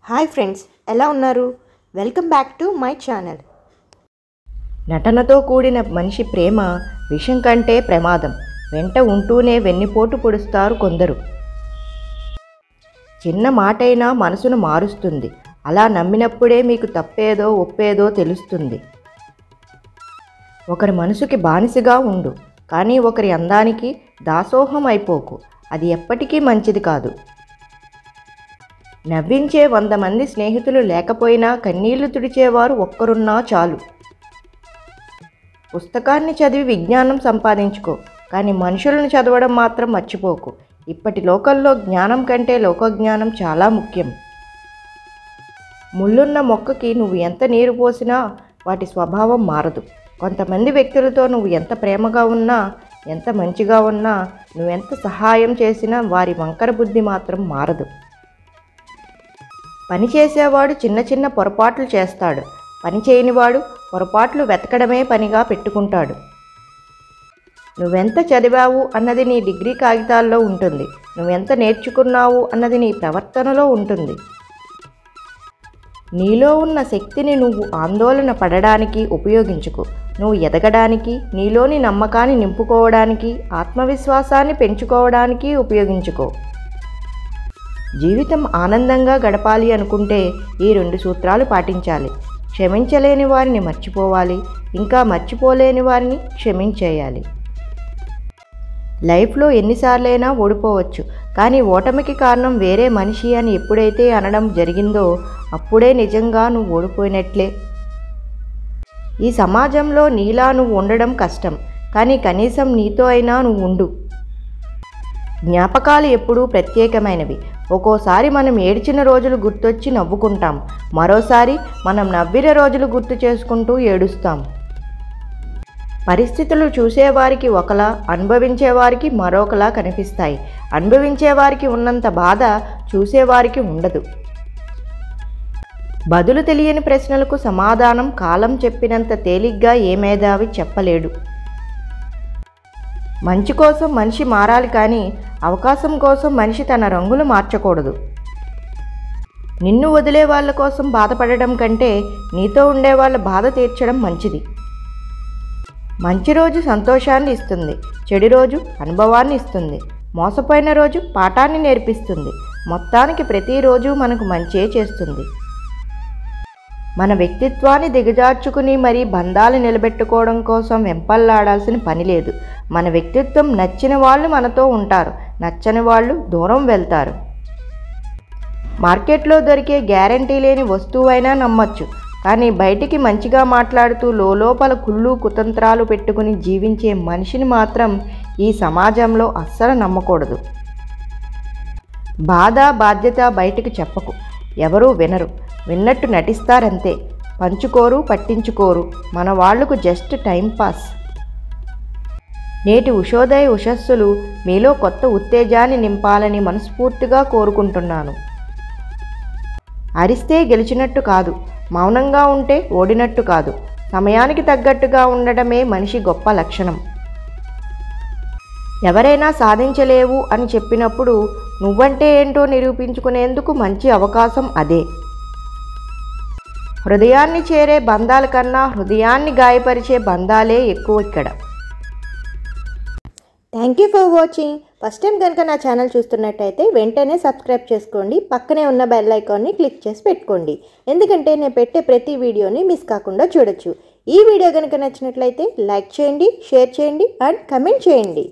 Hi friends, ఎలా ఉన్నారు? Welcome back to my channel. నటనతో కూడిన మనిషి ప్రేమ విషం కంటే ప్రమాదం. వెంట ఉంటూనే వెన్నుపోటు పొడుస్తారు కొందరు. చిన్న మాటైనా మనసును మారుస్తుంది. అలా నమ్మినప్పుడే మీకు తప్పేదో ఒప్పేదో తెలుస్తుంది. ఒకరి మనసుకి బానిసగా ఉండు, కానీ ఒకరి అందానికి దాసోహం అయిపోకు. అది ఎప్పటికీ మంచిది కాదు. నవ్వించే 100 మంది స్నేహితులు లేకపోయినా కన్నీళ్లు తుడిచేవారు ఒక్కరున్నా చాలు. పుస్తకాన్ని చదివి విజ్ఞానం సంపాదించుకో, కానీ మనుషులను చదవడం మాత్రం మర్చిపోకు. ఇప్పటి లోకంలో జ్ఞానం కంటే లోకజ్ఞానం చాలా ముఖ్యం. ముళ్ళున్న మొక్కకి నువ్వు ఎంత నీరు పోసినా వాటి స్వభావం మారదు. కొంతమంది వ్యక్తులతో నువ్వు ఎంత ప్రేమగా ఉన్నా, ఎంత మంచిగా ఉన్నా, నువ్వెంత సహాయం చేసినా వారి వంకర బుద్ధి మాత్రం మారదు. పని చేసేవాడు చిన్న చిన్న పొరపాట్లు చేస్తాడు. పని చేయనివాడు పొరపాట్లు వెతకడమే పనిగా పెట్టుకుంటాడు. నువ్వెంత చదివావు అన్నది నీ డిగ్రీ కాగితాల్లో ఉంటుంది. నువ్వెంత నేర్చుకున్నావు అన్నది నీ ప్రవర్తనలో ఉంటుంది. నీలో ఉన్న శక్తిని నువ్వు ఆందోళన పడడానికి ఉపయోగించుకో. నువ్వు ఎదగడానికి, నీలోని నమ్మకాన్ని నింపుకోవడానికి, ఆత్మవిశ్వాసాన్ని పెంచుకోవడానికి ఉపయోగించుకో. జీవితం ఆనందంగా గడపాలి అనుకుంటే ఈ 2 సూత్రాలు పాటించాలి. క్షమించలేని వారిని మర్చిపోవాలి, ఇంకా మర్చిపోలేని వారిని క్షమించేయాలి. లైఫ్లో ఎన్నిసార్లైనా ఓడిపోవచ్చు, కానీ ఓటమికి కారణం వేరే మనిషి అని ఎప్పుడైతే అనడం జరిగిందో అప్పుడే నిజంగా నువ్వు ఓడిపోయినట్లే. ఈ సమాజంలో నీలా నువ్వు ఉండడం కష్టం, కానీ కనీసం నీతో అయినా నువ్వు ఉండు. జ్ఞాపకాలు ఎప్పుడూ ప్రత్యేకమైనవి. ఒక్కోసారి మనం ఏడ్చిన రోజులు గుర్తొచ్చి నవ్వుకుంటాం, మరోసారి మనం నవ్విన రోజులు గుర్తు చేసుకుంటూ ఏడుస్తాం. పరిస్థితులు చూసేవారికి ఒకలా, అనుభవించేవారికి మరొకలా కనిపిస్తాయి. అనుభవించేవారికి ఉన్నంత బాధ చూసేవారికి ఉండదు. బదులు తెలియని ప్రశ్నలకు సమాధానం కాలం చెప్పినంత తేలిగ్గా ఏ మేధావి చెప్పలేడు. మంచి కోసం మనిషి మారాలి, కానీ అవకాశం కోసం మనిషి తన రంగులు మార్చకూడదు. నిన్ను వదిలే వాళ్ళ కోసం బాధపడడం కంటే నీతో ఉండే వాళ్ళ బాధ తీర్చడం మంచిది. మంచి రోజు సంతోషాన్ని ఇస్తుంది, చెడు రోజు అనుభవాన్ని ఇస్తుంది, మోసపోయిన రోజు పాఠాన్ని నేర్పిస్తుంది. మొత్తానికి ప్రతిరోజు మనకు మంచే చేస్తుంది. మన వ్యక్తిత్వాన్ని దిగజార్చుకుని మరీ బంధాలు నిలబెట్టుకోవడం కోసం వెంపల్లాడాల్సిన పని లేదు. మన వ్యక్తిత్వం నచ్చిన వాళ్ళు మనతో ఉంటారు, నచ్చని వాళ్ళు దూరం వెళ్తారు. మార్కెట్లో దొరికే గ్యారంటీ లేని వస్తువైనా నమ్మచ్చు, కానీ బయటికి మంచిగా మాట్లాడుతూ లోపల కుళ్ళు కుతంత్రాలు పెట్టుకుని జీవించే మనిషిని మాత్రం ఈ సమాజంలో అస్సలు నమ్మకూడదు. బాధ బాధ్యత బయటికి చెప్పకు, ఎవరూ వినరు. విన్నట్టు నటిస్తారంతే, పంచుకోరు, పట్టించుకోరు. మన వాళ్లకు జస్ట్ టైంపాస్. నేటి ఉషోదయ ఉషస్సులు మీలో కొత్త ఉత్తేజాన్ని నింపాలని మనస్ఫూర్తిగా కోరుకుంటున్నాను. అరిస్తే గెలిచినట్టు కాదు, మౌనంగా ఉంటే ఓడినట్టు కాదు. సమయానికి తగ్గట్టుగా ఉండడమే మనిషి గొప్ప లక్షణం. ఎవరైనా సాధించలేవు అని చెప్పినప్పుడు నువ్వంటే ఏంటో నిరూపించుకునేందుకు మంచి అవకాశం అదే. హృదయాన్ని చేరే బంధాల కన్నా హృదయాన్ని గాయపరిచే బంధాలే ఎక్కువ ఇక్కడ. Thank you for watching. First time కనుక నా ఛానల్ చూస్తున్నట్టయితే వెంటనే సబ్స్క్రైబ్ చేసుకోండి. పక్కనే ఉన్న బెల్ ఐకాన్ని క్లిక్ చేసి పెట్టుకోండి, ఎందుకంటే నేను పెట్టే ప్రతి వీడియోని మిస్ కాకుండా చూడొచ్చు. ఈ వీడియో కనుక నచ్చినట్లయితే లైక్ చేయండి, షేర్ చేయండి అండ్ కమెంట్ చేయండి.